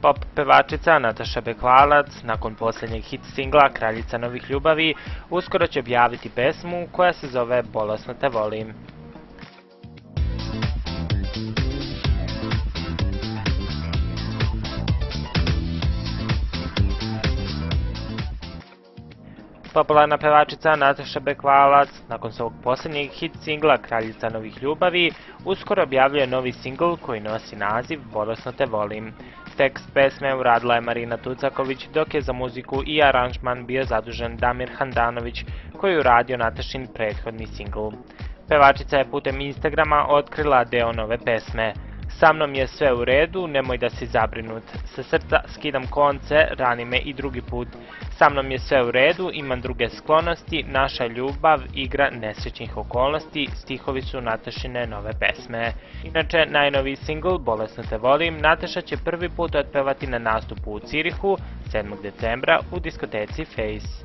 Pop pevačica Nataša Bekvalac, nakon posljednjeg hit singla Kraljica novih ljubavi, uskoro će objaviti pesmu koja se zove Bolesno te volim. Popularna pevačica Nataša Bekvalac, nakon svog posljednjeg hit singla Kraljica novih ljubavi, uskoro objavljuje novi singl koji nosi naziv Bolesno te volim. Tekst pesme uradila je Marina Tucaković, dok je za muziku i aranžman bio zadužen Damir Handanović, koji je uradio Natašin prethodni singl. Pevačica je putem Instagrama otkrila deo nove pesme. Sa mnom je sve u redu, nemoj da si zabrinut. Sa srca skidam konce, rani me i drugi put. Sa mnom je sve u redu, imam druge sklonosti, naša ljubav, igra nesrećnih okolnosti, stihovi su Natašine nove pesme. Inače, najnoviji singl Bolesno te volim Nataša će prvi put otpevati na nastupu u Cirihu 7. decembra u diskoteci Face.